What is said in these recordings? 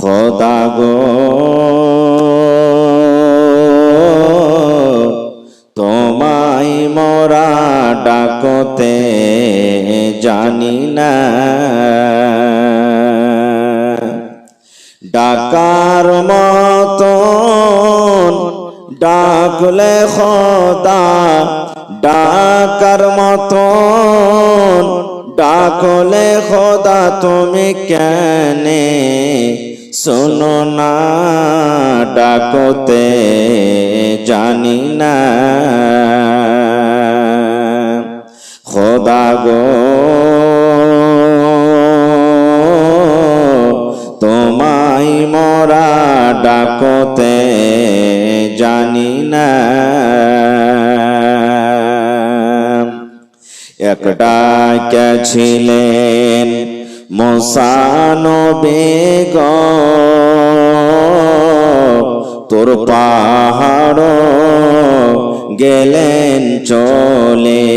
খোদা গো তোমায় মোরা ডাকতে জানি না, ডাকার মতন ডাকলে খোদা, ডাকার মতন ডাকলে খোদা তুমি কেনে শোনো না, ডাকতে জানি না। খোদা গো তোমায় মোরা ডাকতে জানি না। একটা কে ছিলেন মুসা নবী গো, তোর পাহাড় গেলেন চলে,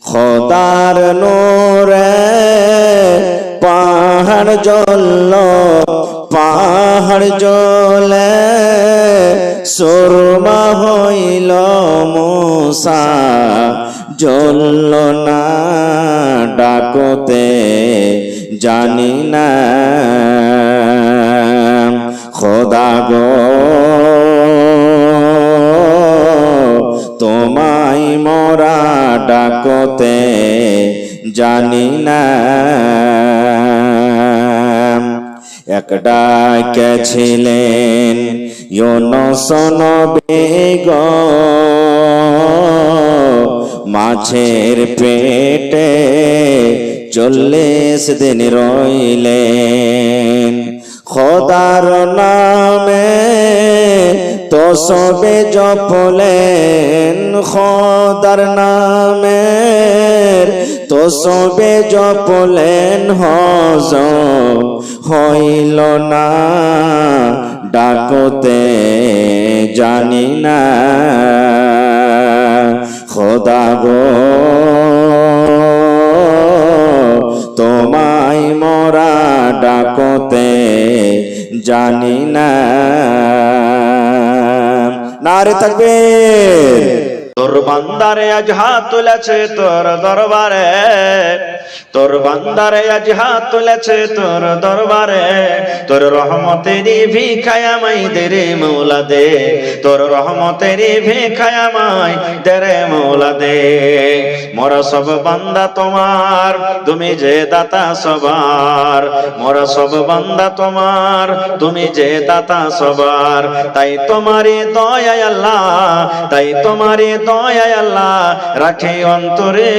খোদার নূরে পাহাড় জ্বলল, পাহাড় জ্বলে সুরমা হইল মুসা জ্বলল না, ডাকতে জানি না। খোদা গো তোমায় মোরা ডাকতে জানি না। একটা কে ছিলেন ইউনুস নবী গো, মাছের পেটে 40 দিন রইলেন, খোদার নামে তো সবে জপলেন, খোদার নামে তো সবে জপলেন, হজম হইল না, ডাকতে জানি না। খোদা গো তোমায় মোরা ডাকতে জানি না। নারে তাকবীর। তোর বান্দারে আজ হাত তুলেছে তোর দরবারে, তোর বান্দারে আজ হাত তুলেছে তোর দরবারে, তোর রহমতেরই ভিখায় আমায় দে রে মৌলা দে, তোর রহমতেরই ভিখায় আমায় দে রে মৌলা দে। মোরা সব বান্দা তোমার, তুমি যে দাতা সবার, মোরা সব বান্দা তোমার, তুমি যে দাতা সবার, তাই তোমারই দয়ায় আল্লাহ, তাই তোমারই দয়ায় আল্লাহ রাখে অন্তরে,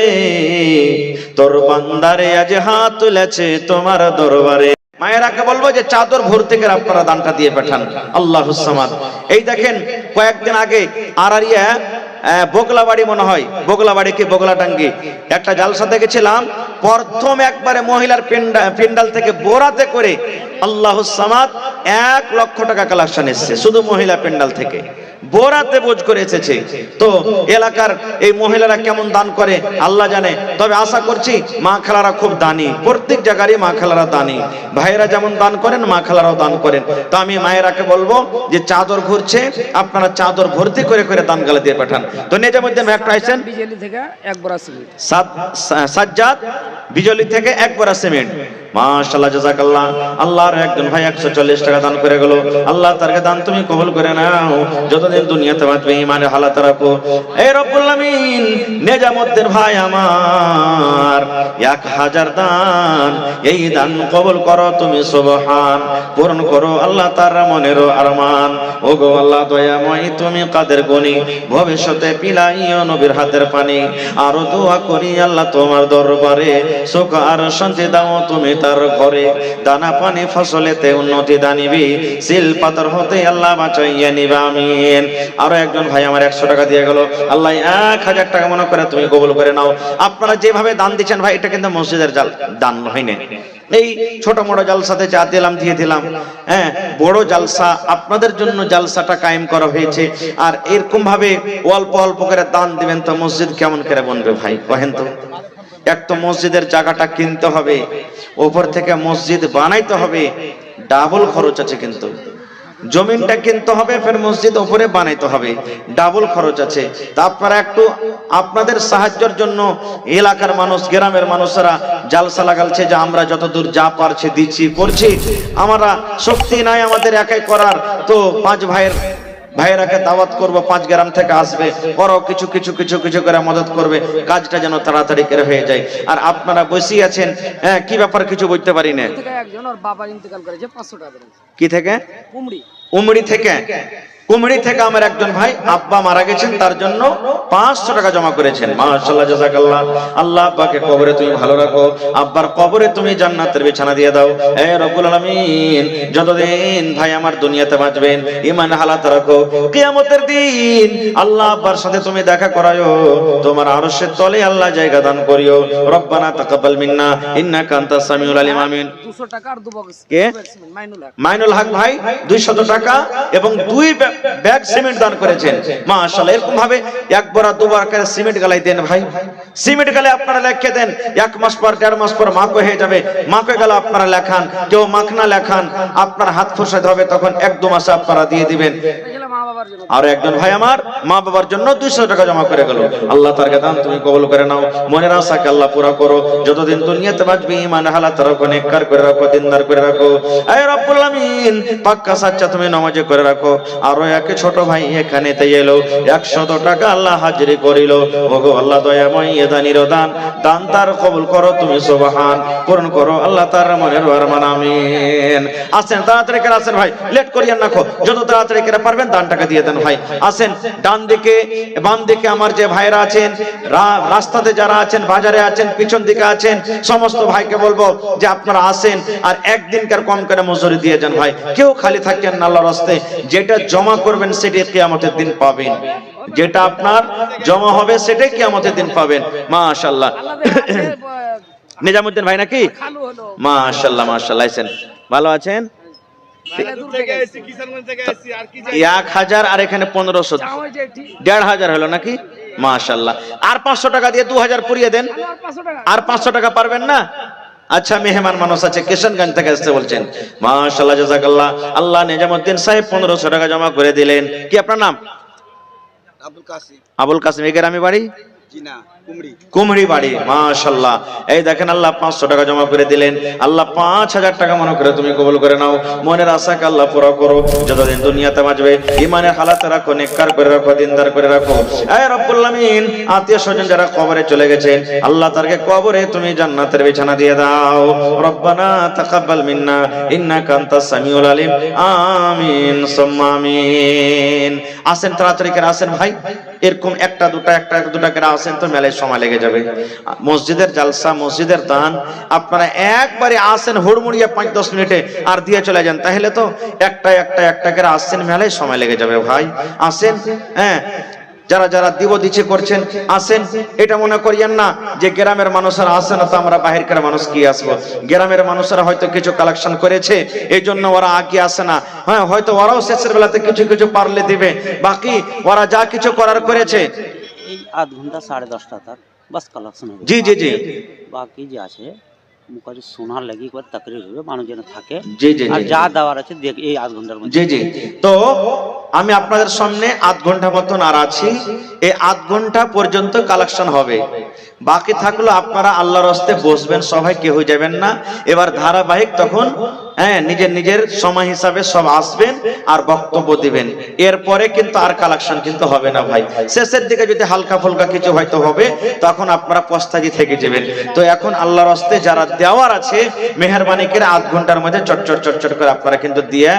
তোর বান্দারে আজ হাত তুলেছে তোমার দরবারে। মায়েরাকে বলবো যে চাদর ভর্তি করে আপনারা দানটা দিয়ে পাঠান। আল্লাহুস সামাদ। এই দেখেন কয়েকদিন আগে আরারিয়া বগলাবাড়ি, মনে হয় বগলাবাড়ি কি বগলাটাঙ্গি, একটা জালসাতে গেছিলাম। প্রথম একবারে মহিলার পেন্ডাল থেকে বোরাতে করে আল্লাহুস সামাদ 1 লক্ষ টাকা কালেকশন এসেছে, শুধু মহিলা পেন্ডাল থেকে বোরাতে বোঝ করে এসেছে। তো এলাকার এই মহিলারা কেমন দান করে আল্লাহ জানে, তবে আশা করছি মা খালারা খুব দানি, প্রত্যেক জায়গারই মা খালারা দানি, ভাইয়েরা যেমন দান করেন মা খালারাও দান করেন। তো আমি মায়েরাকে বলবো যে চাদর ঘুরছে, আপনারা চাদর ভর্তি করে করে দান গালে দিয়ে পাঠান। তো নিজামুদ্দিন ভাই একটা আইছেন বিজলি থেকে 1 বড়া সিমেন্ট, সাজ্জাদ বিজলি থেকে 1 বড়া সিমেন্ট, মাশাআল্লাহ জাযাকাল্লাহ। আল্লাহর একজন ভাই 140 টাকা দান করে গেল, আল্লাহ তারকে দান তুমি কবুল করে নাও, যতদিন দুনিয়াতে বাঁচবে ঈমানের হালাত রাখো। এই রব্বুল আমিন নিজামুদ্দিন ভাই আমার 1000 দান, এই দান কবুল করো তুমি সুবহান, পূরণ করো আল্লাহ তার মনের আরমান। ওগো আল্লাহ দয়াময় তুমি কাদের গনি, ভবিষ্যতে পিলাইও নবীর হাতের পানি। আরো দোয়া করি আল্লাহ তোমার দরবারে, সুখ আর শান্তি দাও তুমি তার ঘরে, দানা পানি ফসলেতে উন্নতি দানিবি, সিল পাথর হতে আল্লাহ বাঁচাইয়া নিবা আমিন। আরো একজন ভাই আমার 100 টাকা দিয়ে গেল, আল্লাহ 1000 টাকা মনে করে তুমি কবুল করে নাও। আপনারা যেভাবে দান দিচ্ছেন ভাই, এটা কিন্তু মসজিদের দান হয়নি, এই ছোট মোটো জালসাতে যা দিলাম দিয়ে দিলাম। হ্যাঁ, বড় জালসা আপনাদের জন্য জালসাটা কায়েম করা হয়েছে, আর এরকম ভাবে অল্প অল্প করে দান দিবেন তো মসজিদ কেমন করে বনবে ভাই, কহেন তো। এক তো মসজিদের জায়গাটা কিনতে হবে, ওপর থেকে মসজিদ বানাইতে হবে, ডাবল খরচ আছে। কিন্তু জমিনটা কিনতে হবে, ফের মসজিদ উপরে বানাইতে হবে, ডাবল খরচ আছে। তা আপনারা একটু আপনাদের সাহায্যের জন্য এলাকার মানুষ, গ্রামের মানুষরা জালসা লাগালছে যে আমরা যতদূর যা পারছি দিচ্ছি করছি, আমরা শক্তি নাই আমাদের একাই করার, তো 5 ভাইয়েরাকে দাওয়াত করব, 5 গ্রাম থেকে আসবে, ওরাও কিছু কিছু কিছু কিছু করে মদত করবে, কাজটা যেন তাড়াতাড়ি করে হয়ে যায়। আর আপনারা বসেই আছেন, হ্যাঁ কি ব্যাপার কিছু বুঝতে পারি না। একজন ওর বাবা ইন্তেকাল করেছে 500 টাকা কি থেকে? কুমড়ি থেকে। কুমড়ি থেকে আমার একজন ভাই আব্বা মারা গেছেন, তার জন্য 500 টাকা জমা করেছেন। মাশাআল্লাহ, জাযাকাল্লাহ। আল্লাহ আব্বাকে কবরে তুমি ভালো রাখো, আব্বার কবরে তুমি জান্নাতের বিছানা দিয়ে দাও। হে রব্বুল আলামিন, যতদিন ভাই আমার দুনিয়াতে বাঁচবেন ঈমান হালাত রাখো, কিয়ামতের দিন আল্লাহ আব্বার সাথে তুমি দেখা করায়ো, তোমার আরশের তলে আল্লাহ জায়গা দান করিও। রব্বানা তাকাব্বাল মিন্না ইন্নাকা আনতাস সামিউল আলিম। আমিন। 200 টাকা আর 2 বক্স কে? মাইনুল হক ভাই 200 টাকা এবং 2 ব্যাগ সিমেন্ট দান করেছেন। মাশাআল্লাহ, এরকম ভাবে এক বড়া দুবার করে সিমেন্ট গালাই দেন ভাই। সিমেন্ট গালে আপনারা লিখে দেন, 1 মাস পর 1.5 মাস পর মাকো হয়ে যাবে। মাকো গেল আপনারা লেখান, কেউ মাখনা লেখান, আপনার হাত ফসাতে হবে, তখন 1-2 মাসে আপনারা দিয়ে দিবেন। আর একজন ভাই আমার মা বাবার জন্য 200 টাকা জমা করে গেল। আল্লাহ তার দান তুমি কবুল করে নাও, মনের আশাকে আল্লাহ পুরা করো। যতদিন দুনিয়াতে বাঁচবে ঈমান হালাত রাখো, নেককার করে রাখো, দিনদার করে রাখো। হে রব্বুল আমিন, পাক্কা সাচ্চা তুমি নামাজে করে রাখো। আর এক ছোট ভাই এখানে এলো, 100 টাকা আল্লাহ হাজিরি করিল। ওগো আল্লাহ দয়াময়, এ দানির দান, দান তার কবুল করো তুমি, সুবহান, পূরণ করো আল্লাহ তার মনের আরমান। আমিন। আসেন তাড়াতাড়ি করে আসেন ভাই, লেট করিয়েন না, যত তাড়াতাড়ি করে পারবেন দানটাকে দিয়ে দেন ভাই। আসেন, ডান দিকে বাম দিকে আমার যে ভাইরা আছেন, রাস্তাতে যারা আছেন, বাজারে আছেন, পিছন দিকে আছেন, সমস্ত ভাইকে বলবো যে আপনারা আসেন আর একদিনকার কম করে মজুরি দিয়ে যান ভাই। কেউ খালি থাকেন না আল্লাহর রাস্তে। যেটা জমা করবেন সেটাই কিয়ামতের দিন পাবেন, যেটা আপনার জমা হবে সেটাই কিয়ামতের দিন পাবেন। মাশাআল্লাহ। নিজামউদ্দিন ভাই নাকি? মাশাআল্লাহ মাশাআল্লাহ। আছেন, ভালো আছেন? 1000 আর এখানে 1500, 1500 হলো নাকি? মাশাআল্লাহ। আর 500 টাকা দিয়ে 2000 পুরিয়ে দেন। আর 500 টাকা পারবেন না? আচ্ছা, মেহমান মানুষ আছে, কিশনগঞ্জ থেকে আসতে বলছেন। মাশাআল্লাহ, জাযাকাল্লাহ। আল্লাহ নিজামউদ্দিন সাহেব 1500 টাকা জমা করে দিলেন। কি আপনার নাম? আবুল কাসিম। আবুল কাসিম। এই গ্রামে বাড়ি? কুমড়ি বাড়ি। মাশাআল্লাহ। এই দেখেন আল্লাহ 500 টাকা জমা করে দিলেন। আল্লাহ 5000 টাকা মনে করে তুমি কবুল করে নাও, মনের আশাকে আল্লাহ পুরো করো। যতদিন দুনিয়াতে বাঁচবে ঈমানের হালাত রাখো, নেককার করে রাখো, দিনদার করে রাখো। হে রব্বুল আমিন, আত্মীয় স্বজন যারা কবরে চলে গেছেন, আল্লাহ তারকে কবরে তুমি জান্নাতের বিছানা দিয়ে দাও। রব্বানা তাকাব্বাল মিন্না ইন্নাকা আনতাস সামিউল আলিম। আমিন সুম্মা আমিন। আসেন তাড়াতাড়ি করে আসেন ভাই, এরকম একটা দুটা করে আসেন তো মেলায় সময় লেগে যাবে। মসজিদের জালসা, মসজিদের দান, আপনারা একবারে আসেন হুড়মুড়িয়ে 5-10 মিনিটে আর দিয়ে চলে যান, তাহলে তো একটা করে আসছেন, মেলায় সময় লেগে যাবে ভাই। আসেন, হ্যাঁ, যারা যারা দিচ্ছে করছেন আসেন। এটা মনে করিয়েন না যে গ্রামের মানুষরা আসে না তো আমরা বাহিরকার মানুষ কি আসবো। গ্রামের মানুষরা হয়তো কিছু কালেকশন করেছে, এই জন্য ওরা আগে আসে না। হ্যাঁ, হয়তো ওরাও শেষের বেলাতে কিছু কিছু পারলে দিবে, বাকি ওরা যা কিছু করার করেছে এই আধ ঘন্টা 10:30টা তার বাস কালেকশন হবে। জি জি জি। বাকি যে আছে মুখাজে সোনার লাগি করে তাকরির হবে, মানুষ যেন থাকে। জি জি। আর যা দেওয়ার আছে দেখ এই আধ ঘন্টার মধ্যে। জি জি। তো আমি আপনাদের সামনে আধ ঘন্টা মতন আর আছি, এই আধ ঘন্টা পর্যন্ত কালেকশন হবে। বাকি থাকলো আপনারা আল্লাহর রাস্তে বসবেন, সবাই কেউ যাবেন না। এবার ধারাবাহিক তখন হ্যাঁ নিজের নিজের সময় হিসাবে সব আসবেন আর বক্তব্য দিবেন। এরপরে কিন্তু আর কালেকশন কিন্তু হবে না ভাই। শেষের দিকে যদি হালকা ফুলকা কিছু হয়তো হবে, তখন আপনারা পস্তাজি থেকে যাবেন। তো এখন আল্লাহর রাস্তে যারা দেওয়ার আছে, মেহেরবানি করে আধ ঘন্টার মধ্যে চটচট করে আপনারা কিন্তু দিয়ে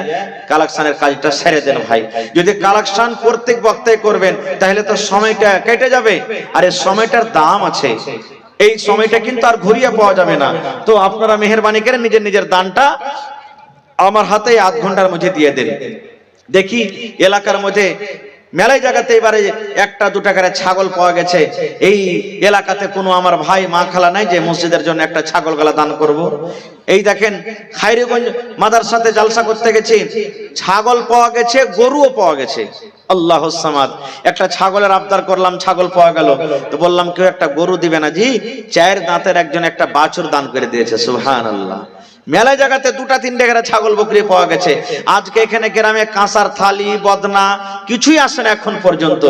কালেকশনের কাজটা সেরে দেন ভাই। যদি কালেকশন প্রত্যেক বক্তায় করবেন তাহলে তো সময়টা কেটে যাবে, আর এই সময়টার দাম আছে, এই সময়টা কিন্তু আর ঘুরিয়ে পাওয়া যাবে না। তো আপনারা মেহেরবানি করে নিজের নিজের দানটা আমার হাতে আধ ঘন্টার মধ্যে দিয়ে দেন। দেখি এলাকার মধ্যে মেলায় জায়গাতে এবারে একটা দুটা করে ছাগল পাওয়া গেছে। এই এলাকাতে কোনো আমার ভাই মা খালা নাই যে মসজিদের জন্য একটা ছাগল গলা দান করব। এই দেখেন খায়রগঞ্জ মাদ্রাসাতে জালসা করতে গেছি, ছাগল পাওয়া গেছে, গরুও পাওয়া গেছে। আল্লাহুস সামাদ। একটা ছাগলের আবদার করলাম, ছাগল পাওয়া গেল, তো বললাম কেউ একটা গরু দিবে না? জি, 4 দাঁতের একজন একটা বাছুর দান করে দিয়েছে। সুবহানাল্লাহ। মেলা জায়গাতে দুটা তিনটে করে ছাগল বকরি পাওয়া গেছে। আজকে এখানে গ্রামে কাঁসার থালি বদনা কিছুই আসে না এখন পর্যন্ত।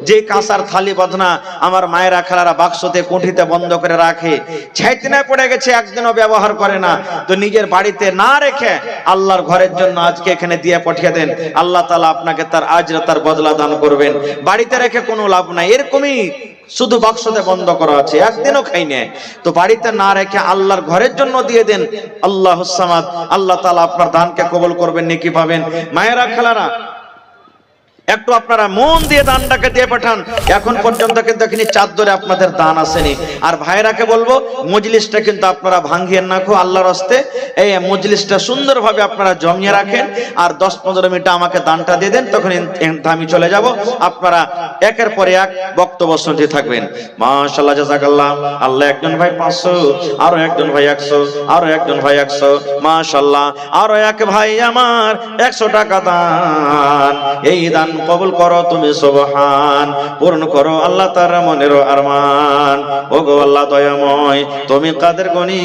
যে কাঁসার থালি বদনা আমার মায়েরা খালারা বাক্সতে কুঠিতে বন্ধ করে রাখে, ছাইতনায় পড়ে গেছে, একদিনও ব্যবহার করে না। তো নিজের বাড়িতে না রেখে আল্লাহর ঘরের জন্য আজকে এখানে দিয়ে পাঠিয়ে দেন, আল্লাহ তাআলা আপনাকে তার আজর তার বদলা দান করবেন। বাড়িতে রেখে কোনো লাভ নাই, এরকমই শুধু বাক্সতে বন্ধ করা আছে, একদিনও খাই না। তো বাড়িতে না রেখে আল্লাহর ঘরের জন্য দিয়ে দেন। আল্লাহুস সামাদ। আল্লাহ তাআলা আপনার দানকে কবুল করবেন, নেকি পাবেন। মায়েরা খালারা একটু আপনারা মন দিয়ে দানটাকে দিয়ে পাঠান। এখন পর্যন্ত কিন্তু এখানে চাদরে আপনাদের দান আসেনি। আর ভাইরাকে বলবো মজলিসটা কিন্তু আপনারা ভাঙিয়েন না খো, আল্লাহর রাস্তে এই মজলিসটা সুন্দরভাবে আপনারা জমিয়ে রাখেন। আর 10-15 মিনিট আমাকে দানটা দিয়ে দেন, তখন আমি চলে যাব। আপনারা একের পর এক বক্তব্য শুনতে থাকবেন। মাশাআল্লাহ, জাযাকাল্লাহ। আল্লাহ একজন ভাই 500, আরো একজন ভাই 100, আরো একজন ভাই 100, মাশাআল্লাহ। আরো এক ভাই আমার 100 টাকা দান। এই দান কবুল করো তুমি, সুবহান। পূর্ণ করো আল্লাহ তার মনের আরমান। ওগো আল্লাহ দয়াময়, তুমি কাদের গনি,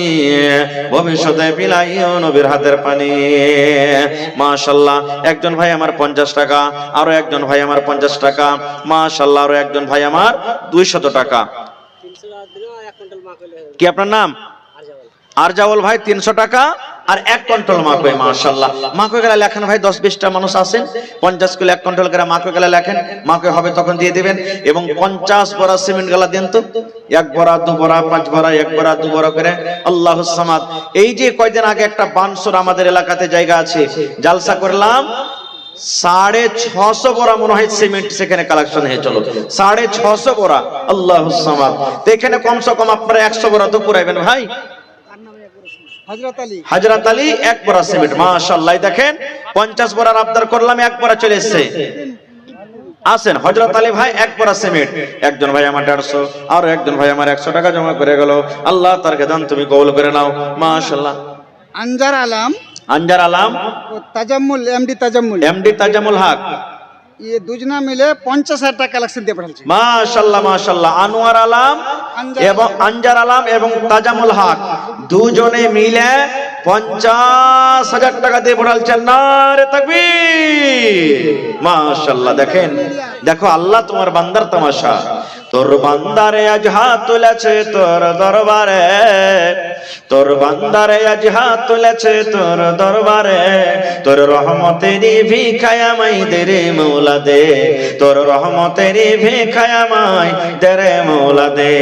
ভবিষ্যতে বিলাইও নবীর হাতের পানি। মাশাআল্লাহ। একজন ভাই আমার 50 টাকা, আরো একজন ভাই আমার 50 টাকা, মাশাআল্লাহ। আরো একজন ভাই আমার 200 টাকা। কি আপনার নাম? আরজাউল ভাই 300 টাকা আর 1 কুইন্টাল মাকই। মাশাআল্লাহ। মাকই গেলা লেখেন ভাই, 10-20টা মানুষ আছেন, 50 কিলো 1 কুইন্টাল করে মাকই গেলা লেখেন। মাকই হবে তখন দিয়ে দিবেন। এবং 50 বড়া সিমেন্ট গেলা দেন তো, 1 বড়া 2 বড়া 5 বড়া 1 বড়া 2 বড়া করে। আল্লাহুস সামাদ। এই যে কয়দিন আগে একটা বানসুর আমাদের এলাকাতে জায়গা আছে, জালসা করলাম, 650 বড়া মনে হয় সিমেন্ট সেখানে কালেকশন হয়ে চলো, 650 বড়া। আল্লাহুস সামাদ। তো এখানে কমসে কম আপনারা 100 বড়া তো পুরাইবেন ভাই। হযরত আলী 1 বড়া সিমেন্ট। মাশাআল্লাহ। দেখেন 50 বড়ার আবদার করলাম, 1 বড়া চলে এসেছে। আসেন হযরত আলী ভাই 1 বড়া সিমেন্ট। একজন ভাই আমার 150, আর একজন ভাই আমার 100 টাকা জমা করে গেল। আল্লাহ তার দান তুমি কবুল করে নাও। মাশাআল্লাহ। আনজার আলম, আনজার আলম, তাজাম্মুল, এমডি তাজাম্মুল, এমডি তাজামুল হক, ये দুজনা মিলে 50,000 টাকা কালেকশন দিয়ে পাঠালছে। মাশাআল্লাহ মাশাআল্লাহ। আনোয়ার আলম এবং আনজার আলম এবং তাজামুল হক দুজনে মিলে 50,000 টাকা দিয়ে পাঠালছেন। নারে তাকবীর। মাশাআল্লাহ। দেখেন, দেখো আল্লাহ তোমার বান্দার তামাশা। তোর বান্দারে আজ হাত তুলেছে তোর দরবারে, তোর বান্দারে আজ হাত তুলেছে তোর দরবারে। তোর রহমতেরই ভিখায় আমায় দে রে মওলা দে, তোর রহমতেরই ভিখায় আমায় দে রে মওলা দে।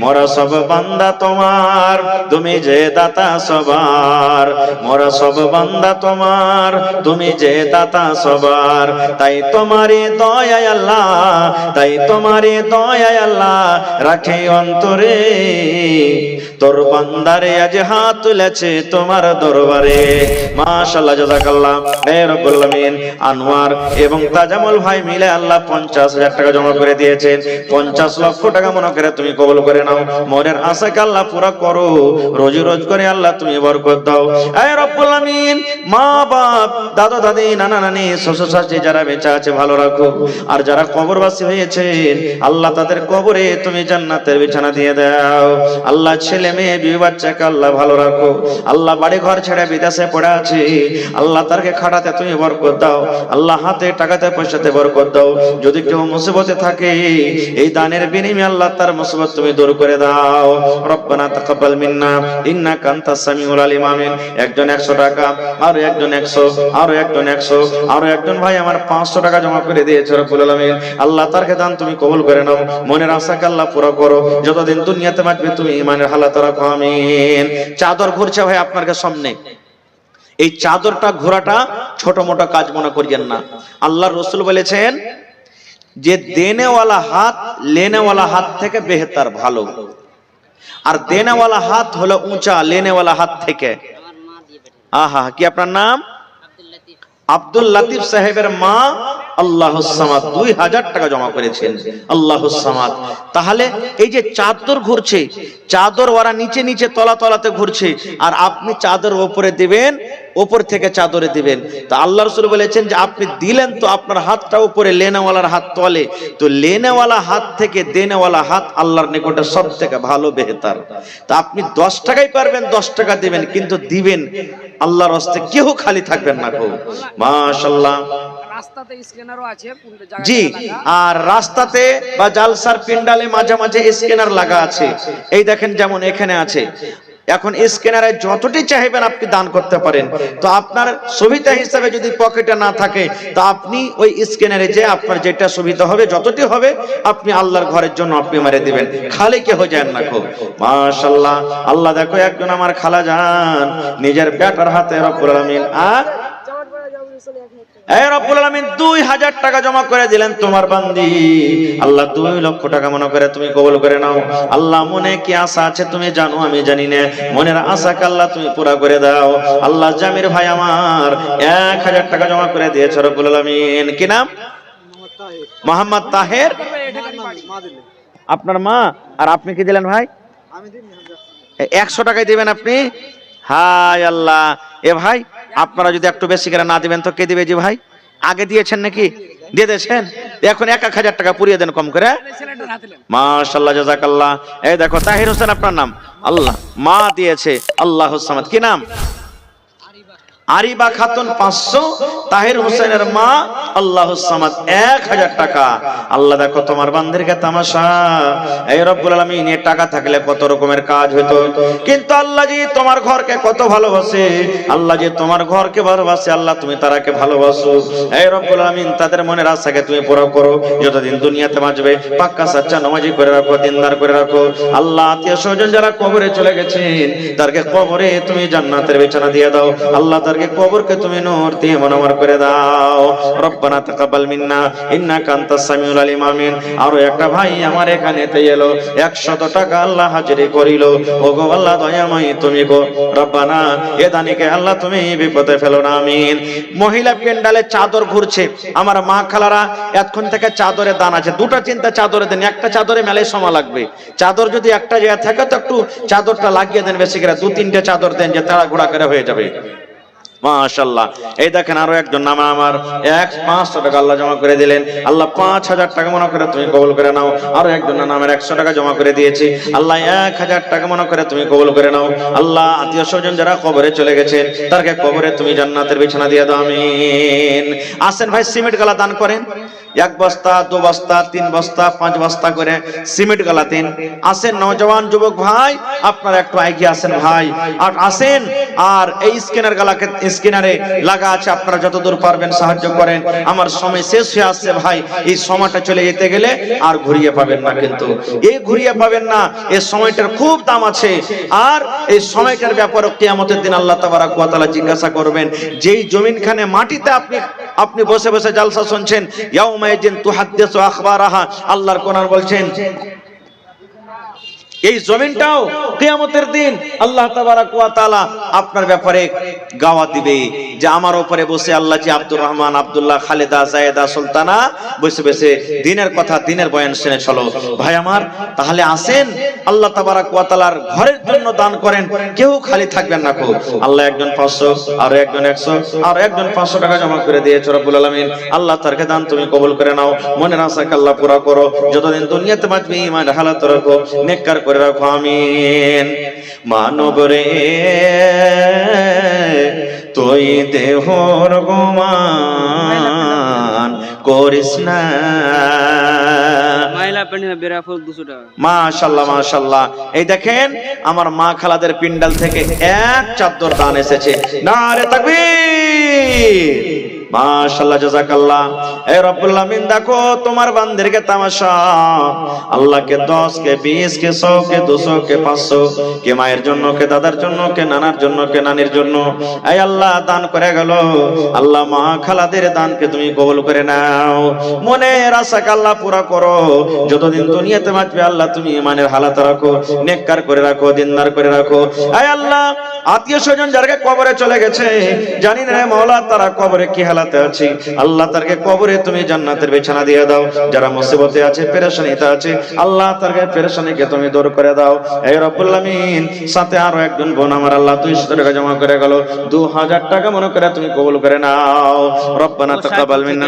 মোরা সব বান্দা তোমার, তুমি যে দাতা সবার। মোরা সব বান্দা তোমার, তুমি যে দাতা সবার। তাই তোমারই দয়ায় আল্লাহ, তাই তোমারই দয়ায় আল্লাহ রাখে অন্তরে। তোর বান্দারে আজ হাত তুলেছে তোমার দরবারে। মাশাআল্লাহ, জাযাকাল্লাহ। হে রব্বুল আলামিন। আনোয়ার এবং তাজামুল ভাই মিলে আল্লাহ 50,000 টাকা জমা করে দিয়েছেন। 50 লক্ষ টাকা মনে করে তুমি কবুল করে নাও। মনের আশাকে আল্লাহ পুরা করো, রোজি রোজ করে আল্লাহ তুমি বরকত দাও। হে রব্বুল আলামিন। মা বাপ, দাদা দাদি, নানা নানি, শ্বশুর শাশুড়ি যারা বেঁচে আছে ভালো রাখো। আর যারা কবরবাসী হয়েছেন আল্লাহ তাদের কবরে তুমি জান্নাতের বিছানা দিয়ে দাও। আল্লাহ ছেলে মেয়ে বিবি বাচ্চাকে আল্লাহ ভালো রাখো। আল্লাহ বাড়ি ঘর ছেড়ে বিদেশে পড়ে আছে, আল্লাহ তারকে খাটাতে তুমি বরকত দাও। আল্লাহ হাতে টাকাতে পয়সাতে বরকত দাও। যদি কেউ মুসিবতে থাকে এই দানের বিনিময়ে আল্লাহ তার মুসিবত তুমি দূর করে দাও। রব্বানা তাকাব্বাল মিন্না ইন্নাকা আনতাস সামিউল আলিম। আমিন। একজন 100 টাকা, আর একজন 100, আরো একজন 100, আরো একজন ভাই আমার 500 টাকা জমা করে দিয়েছে। রব্বুল আলামিন আল্লাহ তারকে দান তুমি কবুল করে নাও। মনের আশাকে আল্লাহ পুরো করো। যতদিন দুনিয়াতে বাঁচবে তুমি ঈমানের হালাত রাখো। আমিন। চাদর ঘুরছে ভাই আপনার সামনে, এই চাদরটা ঘোরাটা ছোট মোটো কাজ মনে করিয়েন না। আল্লাহর রাসূল বলেছেন যে দেনেওয়ালা হাত লেনেওয়ালা হাত থেকে বেহতর, ভালো। আর দেনেওয়ালা হাত হলো উঁচা লেনেওয়ালা হাত থেকে। আহা, কি আপনার নাম? আব্দুল লতিফ সাহেবের মা আল্লাহুস সামাদ 2000 টাকা জমা করেছেন। আল্লাহুস সামাদ। তাহলে এই যে চাদর ঘুরছে, চাদর ওরা নিচে নিচে তলা তলাতে ঘুরছে, আর আপনি চাদর উপরে দিবেন, উপর থেকে চাদরে দিবেন। তো আল্লাহ রাসূল বলেছেন যে আপনি দিলেন তো আপনার হাতটা উপরে, লেনেওয়ালার হাত তলে। তো লেনেওয়ালা হাত থেকে দেনেওয়ালা হাত আল্লাহর নিকটে সব থেকে ভালো বেহতার। তো আপনি 10 টাকাই পারবেন 10 টাকা দিবেন, কিন্তু দিবেন আল্লাহর রাস্তায়, কেউ খালি থাকবেন না। খুব মাশাআল্লাহ। রাস্তাতে স্ক্যানারও আছে জি, আর রাস্তাতে বা জালসার প্যান্ডালে মাঝে মাঝে স্ক্যানার লাগা আছে। এই দেখেন যেমন এখানে আছে। এখন স্ক্যানারে যতটি চাইবেন আপনি দান করতে পারেন। তো আপনার সুবিধা হিসাবে যদি পকেটে না থাকে, তো আপনি ওই স্ক্যানারে যে আপনার যেটা সুবিধা হবে, যতটি হবে আপনি আল্লাহর ঘরের জন্য আপনি মারে দিবেন, খালি কে হয়ে যান না। খুব মাশাআল্লাহ। আল্লাহ দেখো একজন আমার খালা যান নিজের বেটার হাতে রব্বুল আলামিন রব্বুল আলামিন 2000 টাকা জমা করে দিলেন তোমার বান্দি। আল্লাহ 2 লক্ষ টাকা মনে করে তুমি কবুল করে নাও। আল্লাহ মনে কি আশা আছে তুমি জানো, আমি জানি না। মনের আশাকে আল্লাহ তুমি পুরা করে দাও। আল্লাহ জামির ভাই আমার 1000 টাকা জমা করে দিয়েছে রব্বুল আলামিন। কি নাম? মোহাম্মদ তাহের। আপনার মা। আর আপনি কি দিলেন ভাই? 100 টাকাই দিবেন আপনি। হায় আল্লাহ। এ ভাই আপনারা যদি একটু বেশি করে না দিবেন তো কে দিবে? জি ভাই আগে দিয়েছেন নাকি? দিয়ে দিয়েছেন। এখন 1000 টাকা পুরিয়ে দেন কম করে। মাশাআল্লাহ জাযাকাল্লাহ। এই দেখো তাহির হোসেন আপনার নাম। আল্লাহ মা দিয়েছে আল্লাহুস সামাদ। কি নাম? আরিবা খাতুন 500, তাহির হোসেনের মা আল্লাহুস সামাদ 1000 টাকা। আল্লাহ দেখো তোমার বান্দিরকে তামাশা। এই রব্বুল আলামিন এর টাকা থাকলে কত রকমের কাজ হতো, কিন্তু আল্লাহ জি তোমার ঘরকে কত ভালোবাসে। আল্লাহ জি তোমার ঘরকে ভালোবাসে। আল্লাহ তুমি তারাকে ভালোবাসো। এই রব্বুল আলামিন তাদের মনের আশাকে তুমি পুরো করো। যতদিন দুনিয়াতে বাঁচবে পাক্কা সাচ্চা নামাজি করে রাখো, দিনদার করে রাখো। আল্লাহ আত্মীয় স্বজন যারা কবরে চলে গেছেন তাদেরকে কবরে তুমি জান্নাতের বিছানা দিয়ে দাও। আল্লাহ কবরকে তুমি নূর দিয়ে মনোমর করে দাও। রব্বানা তাকাব্বাল মিন্না ইন্নাকা আনতাস সামিউল আলিম। আমিন। আর একটা ভাই আমার এখানেতে এলো 100 টাকা আল্লাহ হাজিরি করিল। ওগো আল্লাহ দয়াময় তুমি গো রব্বানা এ দানিকে আল্লাহ তুমি বিপদে ফেলো না। আমিন। মহিলা প্যান্ডালে চাদর ঘুরছে, আমার মা খালারা এতক্ষণ থেকে চাদরে দান আছে। দুটো চিন্তা চাদরে দেন, একটা চাদরে মেলায় সময় লাগবে। চাদর যদি একটা জায়গায় থাকে তো একটু চাদরটা লাগিয়ে দেন বেশি করে, 2-3টে চাদর দেন যে তাড়া ঘোড়া করে হয়ে যাবে। মাশাআল্লাহ। এই দেখেন আরো একজন নাম আমার 500 টাকা আল্লাহ জমা করে দিলেন। আল্লাহ 5000 টাকা মনে করে তুমি কবুল করে নাও। আরো একজন নামের 100 টাকা জমা করে দিয়েছি। আল্লাহ 1000 টাকা মনে করে তুমি কবুল করে নাও। আল্লাহ আত্মীয় স্বজন যারা কবরে চলে গেছেন তারকে কবরে তুমি জান্নাতের বিছানা দিয়ে দাও। আমিন। আসেন ভাই সিমেন্ট গালা দান করেন। 1 বস্তা 2 বস্তা 3 বস্তা 5 বস্তা করে সিমেন্ট গালা দিন। আসেন নওজওয়ান যুবক ভাই আপনারা একটু এগিয়ে আসেন ভাই, আর আসেন। আর এই স্ক্যানার গালাকে স্ক্যানারে লাগা আছে, আপনারা যতদূর পারবেন সাহায্য করেন। আমার সময় শেষ হয়ে আসছে ভাই, এই সময়টা চলে যেতে গেলে আর ঘুরিয়ে পাবেন না, কিন্তু এই ঘুরিয়ে পাবেন না। এই সময়টার খুব দাম আছে, আর এই সময়টার ব্যাপারে কিয়ামতের দিন আল্লাহ তাবারাক ওয়া তাআলা জিজ্ঞাসা করবেন। যেই জমিনখানে মাটিতে আপনি বসে বসে জালসা শুনছেন, ইয়াউমাইজিন তুহাদ্দিসু আখবারাহা, আল্লাহর কোরআন বলছেন এই জমিনটাও কিয়ামতের দিন আল্লাহ তাবারাক ওয়া তাআলা আপনার ব্যাপারে গাওয়া দিবে যে আমার উপরে বসে আল্লাহ জি আব্দুর রহমান, আব্দুল্লাহ, খালেদা, জায়েদা, সুলতানা বসে বসে দিনের কথা, দিনের বয়ান শুনে চলো। ভাই আমার তাহলে আসেন আল্লাহ তাবারাক ওয়া তাআলার ঘরের জন্য দান করেন, কেউ খালি থাকবেন না। কো আল্লাহ একজন 500, আর একজন 100, আর একজন 500 টাকা জমা করে দিয়েছে রব্বুল আলামিন। আল্লাহ তারকে দান তুমি কবুল করে নাও। মনের আশাকে আল্লাহ পুরা করো। যতদিন দুনিয়াতে বাঁচবে ঈমান হালাত রাখো, নেককার করে রাখো। আমিন। মানব রে তুই দেহর গুমান করিস না। মাশাআল্লাহ মাশাআল্লাহ। এই দেখেন আমার মা খালাদের পিন্ডাল থেকে 1 চাদর দান এসেছে। নারে তাকবীর। মাশাআল্লাহ, জাযাকাল্লাহ। এ রব্বুল আমিন, দেখো তোমার বান্দাদেরকে তামাশা। আল্লাহকে 10 কে 20 কে 100 কে 200 কে 500 কে মায়ের জন্য, কে দাদার জন্য, কে নানার জন্য, কে নানির জন্য এই আল্লাহ দান করে গেল। আল্লাহ মা খালাদের দানকে তুমি কবুল করে নাও। মনের আশাকে আল্লাহ পুরা করো। যতদিন দুনিয়াতে বাঁচবে আল্লাহ তুমি ইমানের হালাত রাখো, নেককার করে রাখো, দিনদার করে রাখো। এই আল্লাহ আত্মীয় স্বজন যারা কবরে চলে গেছে, জানি না মাওলা তারা কবরে কি হালাতে আছে, আল্লাহ তারকে কবরে তুমি জান্নাতের বিছানা দিয়ে দাও। যারা মুসিবতে আছে, পেরেশানিতে আছে, আল্লাহ তারকে পেরেশানিকে তুমি দূর করে দাও। এই রব্বুল আমিন, সাথে আরো একজন বোন আমার আল্লাহ 200 টাকা জমা করে গেল, 2000 টাকা মনে করে তুমি কবুল করে নাও। রব্বানা তাকাব্বাল মিন্না।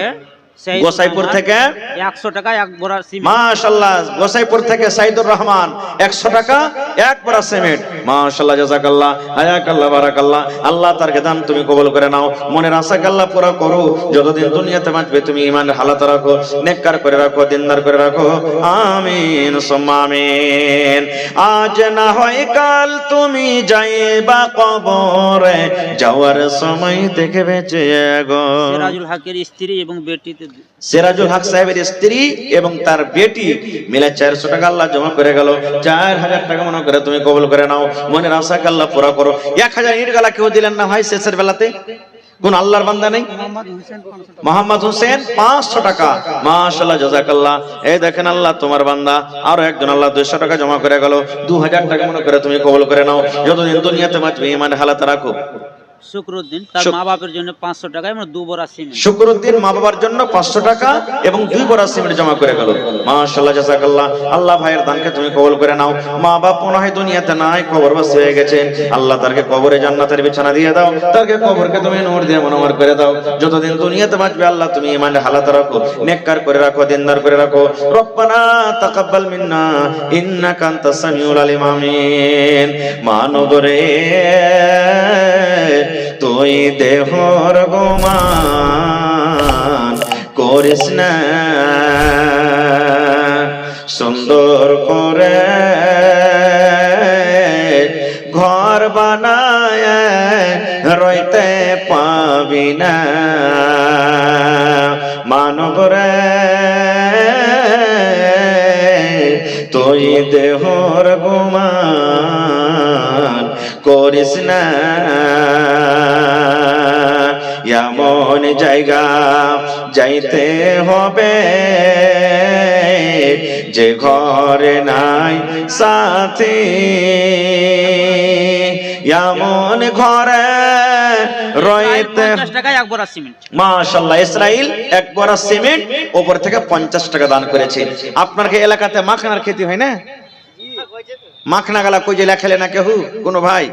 গোসাইপুর থেকে 100 টাকা এক বোরা সিমেন্ট। মাশাআল্লাহ, গোসাইপুর থেকে সাইদুর রহমান 100 টাকা এক বোরা সিমেন্ট। মাশাআল্লাহ, জাযাকাল্লাহ, হায়াকাল্লাহ, বারাকাল্লাহ। আল্লাহ তারকে দান তুমি কবুল করে নাও। মনের আশাকে আল্লাহ পুরো করো। যতদিন দুনিয়াতে বাঁচবে তুমি ঈমানের হালাত রাখো, নেককার করে রাখো, দিনদার করে রাখো। আমিন সুম্মা আমিন। আজ না হয় কাল তুমি যাইবা কবরে, যাওয়ার সময় দেখে বেঁচে গো। সিরাজুল হকের স্ত্রী এবং বেটিতে সিরাজুল হক সাহেবের স্ত্রী এবং তার বেটি মিলে 400 টাকা আল্লাহ জমা করে গেল। 4000 টাকা মনে করে তুমি কবুল করে নাও। মনের আশাকে আল্লাহ পুরা করো। 1000 ইট গালা কেউ দিলেন না ভাই শেষের বেলাতে? কোন আল্লাহর বান্দা নেই? মোহাম্মদ হোসেন 500 টাকা। মাশাআল্লাহ, জাযাকাল্লাহ। এই দেখেন আল্লাহ তোমার বান্দা আরো একজন আল্লাহ 200 টাকা জমা করে গেল। 2000 টাকা মনে করে তুমি কবুল করে নাও। যতদিন দুনিয়াতে বাঁচবে ঈমানের হালাত রাখো। শুকরুদ্দিন তার মা বাবার জন্য 500 টাকা এবং 2 বোরা সিমেন্ট। শুকরুদ্দিন মা বাবার জন্য 500 টাকা এবং 2 বোরা সিমেন্ট জমা করে গেল। মাশাআল্লাহ, জাযাকাল্লাহ। আল্লাহ ভাইয়ের দানকে তুমি কবুল করে নাও। মা বাপ মনে হয় দুনিয়াতে নাই, কবরবাসী হয়ে গেছেন। আল্লাহ তারকে কবরে জান্নাতের বিছানা দিয়ে দাও। তারকে কবরকে তুমি নূর দিয়ে মনোহর করে দাও। যতদিন দুনিয়াতে বাঁচবে আল্লাহ তুমি ঈমানের হালাত রাখো, নেককার করে রাখো, দিনদার করে রাখো। রব্বানা তাকাব্বাল মিন্না ইন্নাকা আনতাস সামিউল আলিম। আমিন। মানবরে তুই দেহর গোমান করিস না, সুন্দর করে ঘর বানায় রইতে পাবি না। মানব রে তুই দেহর গোমান করিস না, এমন জায়গা যাইতে হবে যে ঘরে নাই সাথী, এমন ঘরে রইতে। 50 টাকা এক বোরা সিমেন্ট। মাশাআল্লাহ, ইসরাইল এক বোরা সিমেন্ট উপর থেকে 50 টাকা দান করেছে। আপনার কি এলাকাতে মাখনার খেতে হয় না? মাখনা গালা কই যে লেখালে না কেউ কোনো ভাই?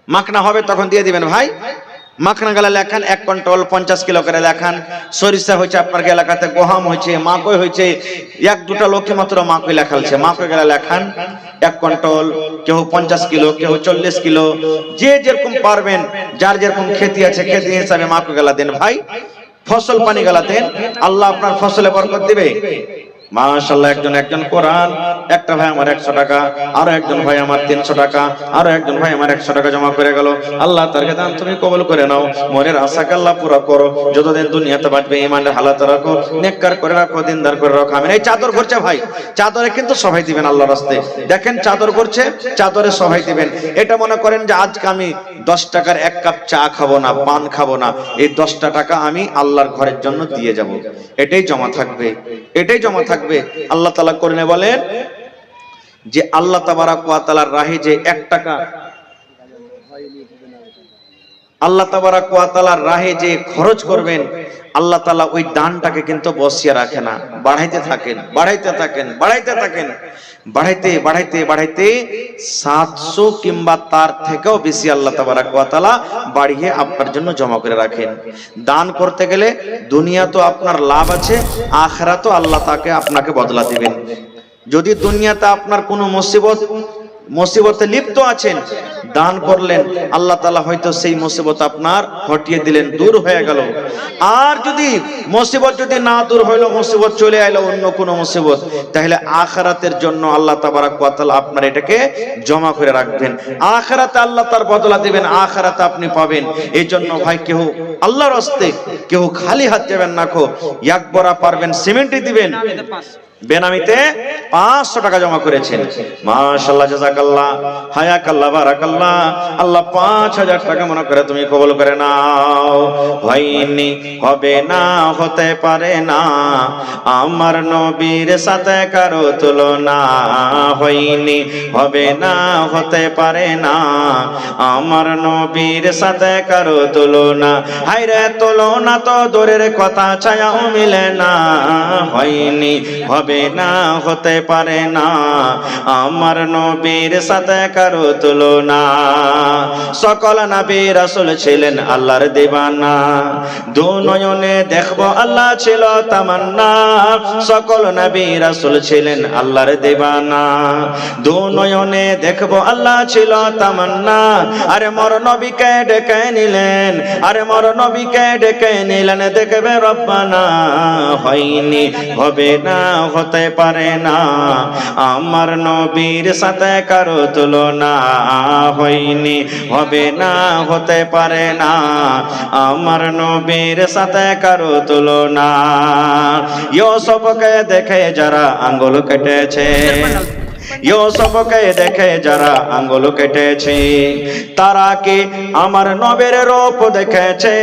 মাখনা হবে তখন দিয়ে দিবেন ভাই। মাখনা গালা লেখান 1 কুইন্টাল 50 কিলো করে লেখান। সরিষা হয়েছে আপনার এলাকাতে, গহম হয়েছে, মাকই হয়েছে। 1-2টা লোকে মাত্র মাকই লেখালছে। মাকই গালা লেখান 1 কুইন্টাল, কেউ 50 কিলো, কেউ 40 কিলো, যে যেরকম পারবেন, যার যেরকম খেতি আছে খেতি হিসাবে মাকই গালা দেন ভাই। ফসল পানি গালা দেন, আল্লাহ আপনার ফসলে বরকত দিবে। মাশাআল্লাহ, একজন কোরআন। একটা ভাই আমার 100 টাকা, আরো একজন ভাই আমার 300 টাকা, আরো একজন ভাই আমার 100 টাকা জমা করে গেল। আল্লাহ তারকে দান তুমি কবুল করে নাও। মনের আশাকে আল্লাহ পুরো করো। যতদিন দুনিয়াতে বাঁচবে ঈমানের হালাত রাখো, নেককার করে রাখো, দিনদার করে রাখো। আমিন। এই চাদর করছে ভাই, চাদরে কিন্তু সবাই দিবেন আল্লাহর রাস্তায়। দেখেন চাদর করছে, চাদরে সবাই দিবেন। এটা মনে করেন যে আজকে আমি 10 টাকার 1 কাপ চা খাবো না, পান খাবো না, এই 10টা টাকা আমি আল্লাহর ঘরের জন্য দিয়ে যাব। এটাই জমা থাকবে, এটাই জমা থাকবে। আল্লাহ তাআলা কোরআনে বলেন যে আল্লাহ তাবারাক ওয়া তাআলার রাহে যে 1 টাকা, আল্লাহ তাবারাক ওয়া তাআলার রাহে যে খরচ করবেন, আল্লাহ তাআলা ওই দানটাকে কিন্তু বসিয়ে রাখে না, বাড়াইতে থাকেন, বাড়াইতে থাকেন, বাড়াইতে থাকেন। বাড়াইতে বাড়াইতে বাড়াইতে 700 কিংবা তার থেকেও বেশি আল্লাহ তাবারাক ওয়া তাআলা বাড়িয়ে আপনার জন্য জমা করে রাখেন। দান করতে গেলে দুনিয়া তো আপনার লাভ আছে, আখিরাতও আল্লাহ তাকে আপনাকে বদলা দিবেন। যদি দুনিয়াতে আপনার কোনো মুসিবত মুসিবতে লিপ্ত আছেন, দান করলেন, আল্লাহ তাআলা হয়তো সেই মুসিবত আপনার হটিয়ে দিলেন, দূর হয়ে গেল। আর যদি মুসিবত যদি না দূর হইলো, মুসিবত চলে আইলো অন্য কোনো মুসিবত, তাহলে আখিরাতের জন্য আল্লাহ তাবারাক ওয়া তাআলা আপনার এটাকে জমা করে রাখবেন। আখিরাতে আল্লাহ তার বদলা দিবেন, আখিরাতে আপনি পাবেন। এই জন্য ভাই কেউ আল্লাহর রাস্তায় কেউ খালি হাত যাবেন না, খো এক বড়া পারবেন সিমেন্টই দিবেন। বেনামিতে 500 টাকা জমা করেছেন, মাশাআল্লাহ, জাযাকাল্লাহ, হায়াকাল্লাহ, বারাকাল্লাহ। আল্লাহ 5000 টাকা মনে করে তুমি কবুল করে নাও। হয়নি, হবে না, হতে পারে না, আমার নবীর সাথে কারো তুলনা। হয়নি, হবে না, হতে পারে না, আমার নবীর সাথে কারো তুলনা। হায়রে তুলনা তো দূরের কথা, ছায়াও মিলে না। হয়নি, হবে না, হতে পারে না, আমার নবীর সাথে কারো তুলনা। সকল নবী রাসূল ছিলেন আল্লাহর দিওয়ানা, দু নয়নে দেখবো আল্লাহ ছিল তামান্না। সকল নবী রাসূল ছিলেন আল্লাহর দিওয়ানা, দু নয়নে দেখবো আল্লাহ ছিল তামান্না। আরে মোর নবীকে ডেকে নিলেন, আরে মোর নবীকে ডেকে নিলেন, দেখবে রব্বানা। হয়নি, হবে না, হতে পারে না, আমার নবীর সাথে কারো তুলনা। হয়নি, হবে না, হতে পারে না, আমার নবীর সাথে কারো তুলনা। ইউসুফকে দেখে যারা আঙ্গুল কেটেছে, ইউসুফকে দেখে যারা আঙ্গুল কেটেছে, তারা কি আমার নবীর রূপ দেখেছে?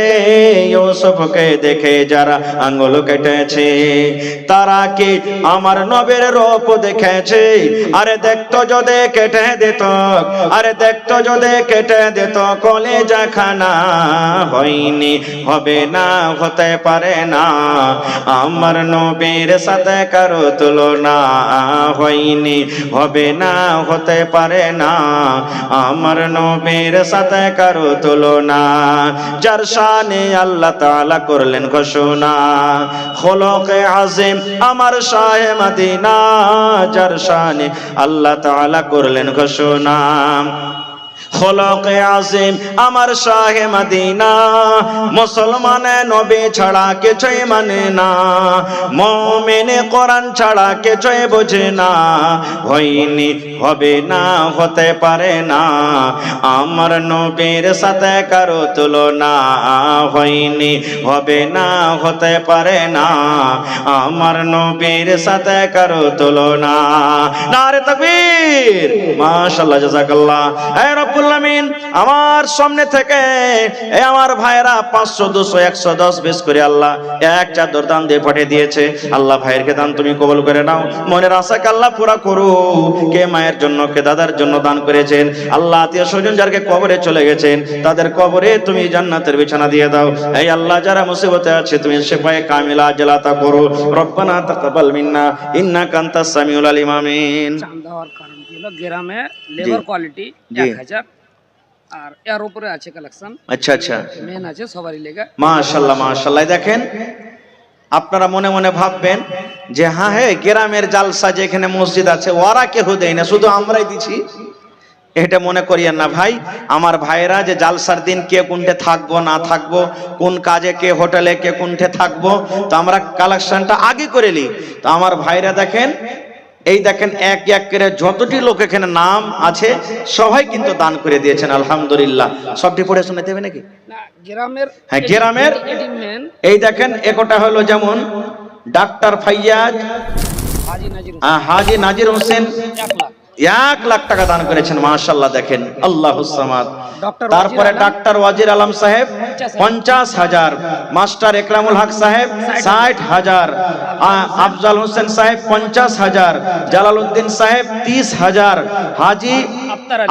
ইউসুফকে দেখে যারা আঙ্গুল কেটেছে, তারা কি আমার নবীর রূপ দেখেছে? আরে দেখতো যদি কেটে দিত, আরে দেখতো যদি কেটে দিত কলেজা খানা। হয়নি, হবে না, হতে পারে না, আমার নবীর সাথে কারো তুলনা। হয়নি, হবে না, হতে পারে না, আমার নবীর সাথে কারো তুলনা। যার শানে আল্লাহ তাআলা করলেন ঘোষণা, খলকে আযীম আমার শাহে মদিনা। যার শানে আল্লাহ তাআলা করলেন ঘোষণা, খলকে আযীম আমার শাহে মদিনা। মুসলমানে নবী ছাড়া কিছুই মানে না, মুমিনে কোরআন ছাড়া কিছুই বোঝে না। হয়নি, হবে না, হতে পারে না, আমার নবীর সাথে কারো তুলনা। হয়নি, হবে না, হতে পারে না, আমার নবীর সাথে কারো তুলনা। নারে তাকবীর, মাশাআল্লাহ, জাযাকাল্লাহ। হে রব্বুল আমিন, আমার সামনে থেকে এই আমার ভাইরা 500 200 110 20 করে আল্লাহ এক চাদর দান দিয়ে পাঠিয়ে দিয়েছে। আল্লাহ ভাইয়েরকে দান তুমি কবুল করে নাও, মনের আশাকে আল্লাহ পুরা করো। কে মায়ের জন্য, কে দাদার জন্য দান করেছেন, আল্লাহ আত্মীয় স্বজন যারা কবরে চলে গেছেন, তাদের কবরে তুমি জান্নাতের বিছানা দিয়ে দাও। এই আল্লাহ যারা মুসিবতে আছে তুমি শিফায়ে কামিলা আজলাতা করো। রব্বানা তাকাব্বাল মিন্না ইন্নাকা আনতাস সামিউল আলিম। আমিন। চাঁদা হওয়ার কারণ কি হলো, গ্রামে লেবার কোয়ালিটি 1000 আর এর উপরে আছে কালেকশন। আচ্ছা আচ্ছা, মেন আছে সবারই লেগে। মাশাআল্লাহ, মাশাআল্লাহ। দেখেন, আপনারা মনে মনে ভাববেন যে হ্যাঁ হ্যাঁ গ্রামের জালসা যেখানে মসজিদ আছে ওরা কেউ দেয় না, শুধু আমরাই দিছি। এটা মনে করিয়েন না ভাই। আমার ভাইরা যে জালসার দিন কে কোনটে থাকবো না থাকবো, কোন কাজে কে হোটেলে কে কোনটে থাকবো, তো আমরা কালেকশনটা আগে করে নিই। তো আমার ভাইরা দেখেন, এই দেখেন এক এক করে যতটি লোক এখানে নাম আছে সবাই কিন্তু দান করে দিয়েছেন, আলহামদুলিল্লাহ। সবটি পড়ে শুনে দেবে নাকি? না, গ্রামের, হ্যাঁ গ্রামের। এটি মেন। এই দেখেন একটা হলো যেমন ডাক্তার ফাইয়াজ, হাজি নাজির হোসেন 1 লাখ টাকা দান করেছেন, মাশাআল্লাহ। দেখেন, আল্লাহুস সামাদ। তারপরে ডাক্তার ওয়াজির আলম সাহেব 50,000, মাস্টার একরামুল হক সাহেব 60,000, আফজাল হোসেন সাহেব 50,000, জালালউদ্দিন সাহেব 30,000, হাজি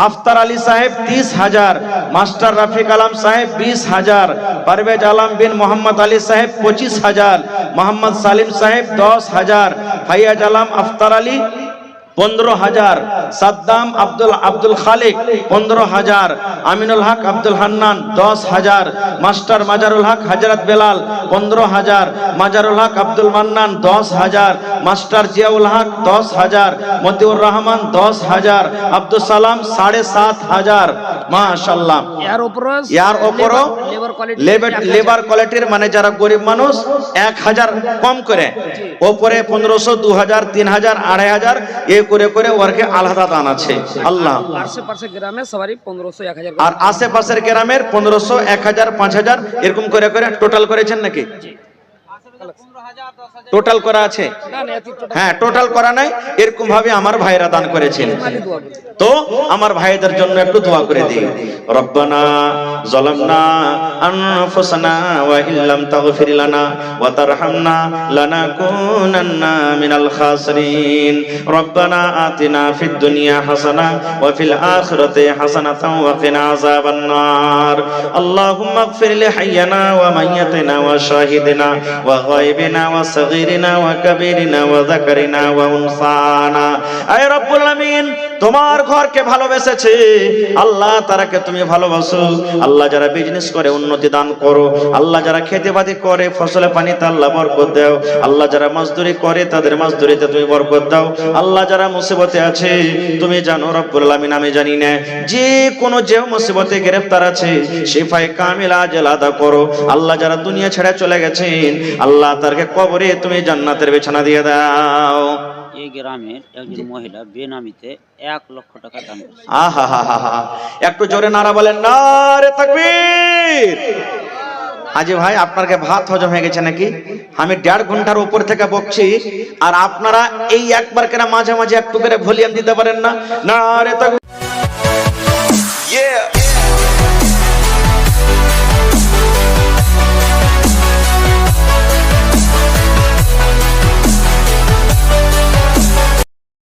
আফতার আলী সাহেব 30,000, মাস্টার রফিক আলম সাহেব 20,000, পারভেজ আলম বিন মোহাম্মদ আলী সাহেব 25,000, মোহাম্মদ সালিম সাহেব 10,000, ফাইয়াজ আলম আফতার আলী 15,000, সাদ্দাম আব্দুল খালিক 15,000, আমিনুল হক আব্দুল হান্নান 10,000, মাস্টার মাজারুল হক হযরত বেলাল 15,000, মাজারুল হক আব্দুল মান্নান 10,000, মাস্টার জিয়াউল হক 10,000, মতিউর রহমান 10,000, আব্দুল সালাম 7,500। মাশাআল্লাহ। ইয়ার উপরও লেবার কোয়ালিটির মানে যারা গরিব মানুষ 1,000 কম করে, ওপরে 1500, 2000, 3000, 2500 এ করে করে ওরকে আলাদা দান আছে। আল্লাহ। আশেপাশে গ্রামে সবারই 1500 1000 আর আশেপাশের গ্রামের 1500, 1000, 5000 এরকম করে করে টোটাল করেছেন নাকি? টোটাল করা আছে? হ্যাঁ, টোটাল করা নাই, এরকম ভাবে আমার ভাইরা দান করেছেন। তো আমার ভাইদের জন্য একটু দোয়া করে দিই। রব্বানা যালামনা আনফুসানা ওয়া ইল্লাম তাগফির লানা ওয়া তারহামনা লানাকুনান্না মিনাল খাসিরিন। রব্বানা আতিনা ফিদ দুনিয়া হাসানা ওয়া ফিল আখিরাতি হাসানাতাও ওয়া কিনা আযাবান নার। আল্লাহুম্মা ইগফির লি হাইয়িনা ওয়া মাইয়িতিনা ওয়া শাহিদিনা ওয়া গায়বিনা ওয়া সাগীরিনা ওয়া কাবীরিনা ওয়া যাকারিনা ওয়া উনসানা। আয় রব্বুল আমিন, তোমার ঘরকে ভালোবেসেছে আল্লাহ, তারাকে তুমি ভালোবাসো আল্লাহ। যারা বিজনেস করে উন্নতি দান করো আল্লাহ, যারা খেতেবাদি করে ফসলে পানিতে আল্লাহ বরকত দাও আল্লাহ, যারা মজদুরি করে তাদের মজদুরিতে তুমি বরকত দাও আল্লাহ। যারা মুসিবতে আছে তুমি জানো রব্বুল আমিন, আমি জানি না, যে কোনো যে মুসিবতে গ্রেফতার আছে শিফায়ে কামিল আজল আদা করো আল্লাহ। যারা দুনিয়া ছেড়ে চলে গেছেন আল্লাহ, তারকে কবরে তুমি জান্নাতের বিছানা দিয়ে দাও। এই গ্রামের একজন মহিলা বেনামিতে 1 লক্ষ টাকা দান করেছে। আহা হা হা হা, একটু জোরে নারা বলেন, নারে তাকবীর। হাজি ভাই, আপনার ভাত হজম হয়ে গেছে নাকি? আমি 1.5 ঘন্টার উপর থেকে বকছি, আর আপনারা এই একবার কেন মাঝে মাঝে একটু করে ভলিউম দিতে পারেন না? নারে তাকবীর।